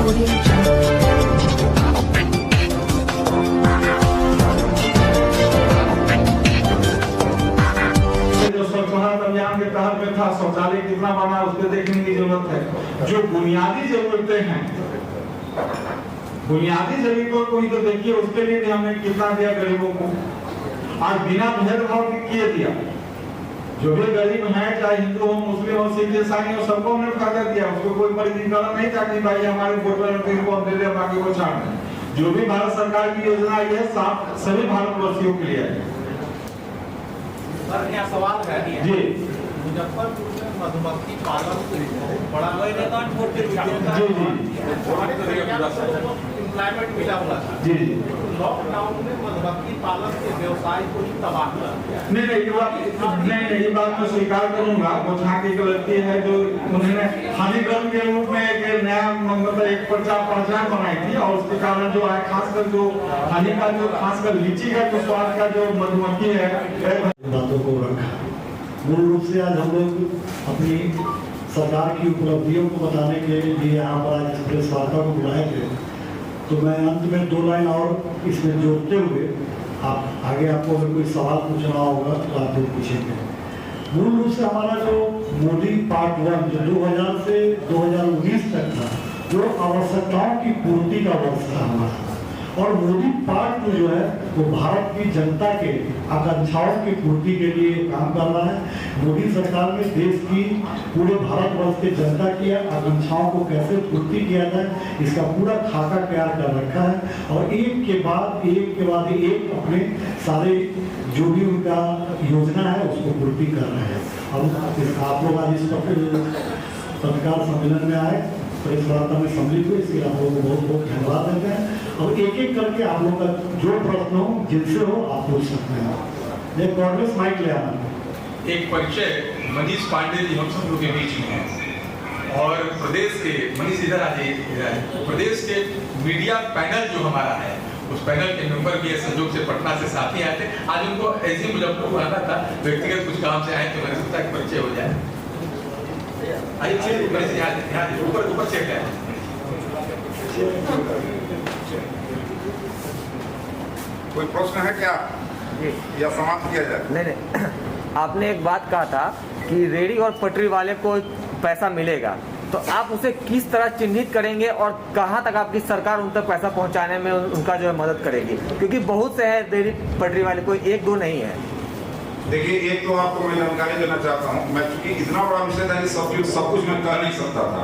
स्वच्छ भारत अभियान के तहत में था, शौचालय कितना बना उस पर देखने की जरूरत है। जो बुनियादी जरूरतें हैं, बुनियादी जरूरतों को ही तो देखिए, उसके लिए भी हमने कितना दिया गरीबों को, आज बिना भेदभाव किए दिया। जो भी गरीब है, चाहे हिंदू हो, मुस्लिम हो, सिख ईसाई हो, सबको हमने फायदा दिया। उसको कोई वर्गीकरण नहीं था कि भाई हमारे वोटर को हम दे दे बाकी को छाड़ दें। जो भी भारत सरकार की योजना ये सभी भारतवासियों के लिए है। यहाँ सवाल है जी, मुजफ्फरपुर में मधुमक्खी पालन बड़ा एम्प्लॉयमेंट मिला हुआ था। जी, लॉकडाउन में मधुमक्खी पालन के व्यवसाय को ही तबाह कर दिया। नहीं, ये बात मैं स्वीकार करूंगा। वो जहाँ की गलती है जो उन्होंने हानिग्रहण के रूप में एक नया मतलब एक पहचान बनाई थी, और उसके कारण जो है खासकर जो हानि का जो खासकर लीची का जो स्वाद का जो मधुमक्खी है बातों को रखा। मूल रूप से आज हम लोग अपनी सरकार की उपलब्धियों को बताने के लिए यहाँ पर आज प्रेस वार्ता को बुलाए थे। तो मैं अंत में 2 लाइन और इसमें जोड़ते हुए आप आगे आपको अगर कोई सवाल पूछना होगा तो आप लोग पूछेंगे। मूल रूप से हमारा जो मोदी पार्ट 1 जो 2000 से 2019 तक था, जो आवश्यकताओं की पूर्ति का वर्ष था हमारा, और मोदी पार्ट 2 जो है वो भारत की जनता के आकांक्षाओं की पूर्ति के लिए काम कर रहा है। मोदी सरकार ने देश की पूरे भारतवर्ष के जनता की आकांक्षाओं को कैसे पूर्ति किया जाए, इसका पूरा खाका तैयार कर रखा है, और एक के बाद एक अपने सारे जो भी उनका योजना है उसको पूर्ति कर रहे हैं। और आप लोग आज इस पत्रकार सम्मेलन में आए, प्रेस वार्ता में सम्मिलित हुए, इसलिए आप लोगों को बहुत बहुत धन्यवाद देते हैं। और एक एक करके आप लोगों का जो प्रश्न हो, जिनसे हो, आप पूछ सकते हैं। ये कांग्रेस माइक ले आना। एक परिचय मनीष पांडे जी हम सब लोग के बीच में हैं, और प्रदेश के मनीष इधर आ जाइए, प्रदेश के मीडिया पैनल जो हमारा है उस पैनल के मेंबर भी संयोग से पटना से साथी आए थे। आज उनको ऐसे मुजफ्फरपुर आना था, व्यक्तिगत कुछ काम से आए, तो मैंने सोचा कि परिचय हो जाए। ऊपर चेक है। कोई प्रश्न है क्या या समाप्त किया जाए? नहीं, आपने एक बात कहा था कि रेहड़ी और पटरी वाले को पैसा मिलेगा, तो आप उसे किस तरह चिन्हित करेंगे और कहां तक आपकी सरकार उन तक पैसा पहुंचाने में उनका जो है मदद करेगी? क्योंकि बहुत से है रेहड़ी पटरी वाले, कोई 1-2 नहीं है। देखिए, एक तो आपको मैं जानकारी देना चाहता हूँ, मैं चूंकि इतना बड़ा विषय था कि सब कुछ मैं कह नहीं सकता था।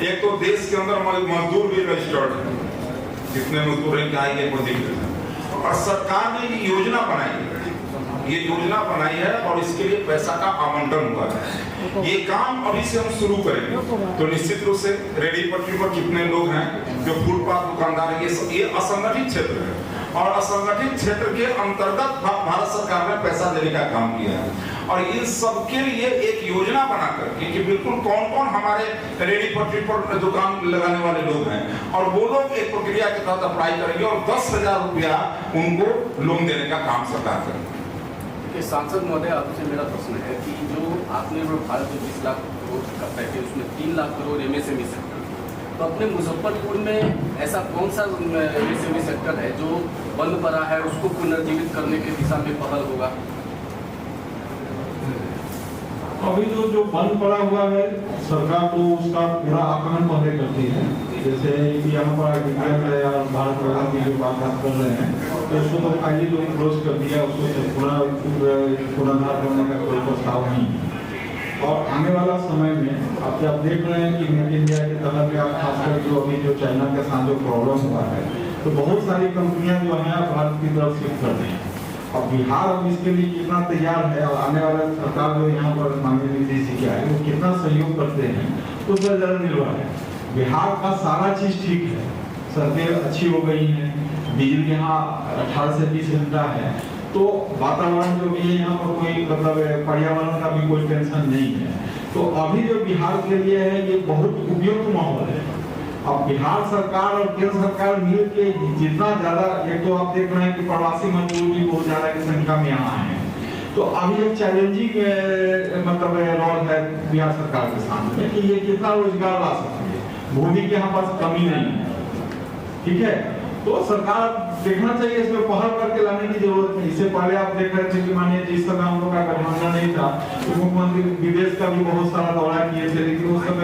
एक तो देश के अंदर मजदूर भी रजिस्टर्ड है, जितने मजदूर हैं क्या ये है, और सरकार ने ये योजना बनाई है और इसके लिए पैसा का आवंटन हुआ है। ये काम अभी से हम शुरू करेंगे तो निश्चित रूप से रेहड़ी पटरी पर कितने लोग हैं, जो फुटपाथ दुकानदार है, ये असंगठित क्षेत्र है, और असंगठित क्षेत्र के अंतर्गत भारत सरकार ने पैसा देने का काम किया है। और इन सबके लिए एक योजना बनाकर कि बिल्कुल कौन कौन हमारे रेहड़ी पटरी पर दुकान लगाने वाले लोग हैं, और वो लोग एक प्रक्रिया के तहत अप्लाई करेंगे और 10,000 रुपया उनको लोन देने का काम सरकार करेगी। सांसद महोदय, आपसे मेरा प्रश्न है कि जो आपने भारत जो 20 लाख करोड़ का पैकेज, उसमें 3 लाख करोड़ MSME सेक्टर, तो अपने मुजफ्फरपुर में ऐसा कौन सा MSME सेक्टर है जो बंद पड़ा है, उसको पुनर्जीवित करने की दिशा में पहल होगा? अभी जो बंद पड़ा हुआ है, सरकार तो उसका पूरा आकलन पहले करती है। जैसे कि यहाँ पर या भारत सरकार की जो बात कर रहे हैं, तो उसको तो खाली लोग क्लोज कर दिया, उसको पुनर्धार करने का कोई प्रस्ताव नहीं है। और आने वाला समय में आप देख रहे हैं कि मेक इंडिया के तहत या खासकर जो अभी जो चाइना के साथ जो प्रॉब्लम हुआ है, तो बहुत सारी कंपनियां जो है भारत की तरफ शिफ्ट कर रही हैं। और बिहार अब इसके लिए कितना तैयार है, और आने वाला सरकार जो यहाँ पर माननीय नीतीश जी क्या है वो कितना सहयोग करते हैं, उस पर ज़्यादा निर्भर है। बिहार का सारा चीज़ ठीक है, सड़कें अच्छी हो गई हैं, बिजली यहाँ 18 से 20 घंटा है, तो वातावरण जो भी है यहाँ पर कोई मतलब पर्यावरण का भी कोई टेंशन नहीं है। तो अभी जो बिहार के लिए है ये बहुत उपयुक्त माहौल है। अब बिहार सरकार और केंद्र सरकार मिल के जितना ज्यादा, एक तो आप देख रहे हैं कि प्रवासी मजदूर भी बहुत ज्यादा की संख्या में यहाँ है, तो अभी एक चैलेंजिंग मतलब रोल है बिहार सरकार के सामने कि ये कितना रोजगार ला सकती है। भूमि की यहाँ पास कमी नहीं है, ठीक है। तो सरकार देखना चाहिए, इसमें पहल करके लाने की जरूरत है। इससे पहले आप देख रहे थे कि मानिए जिस समय हम लोग का गठबंधन नहीं था तो मुख्यमंत्री विदेश का भी बहुत सारा दौरा किए थे, लेकिन उस समय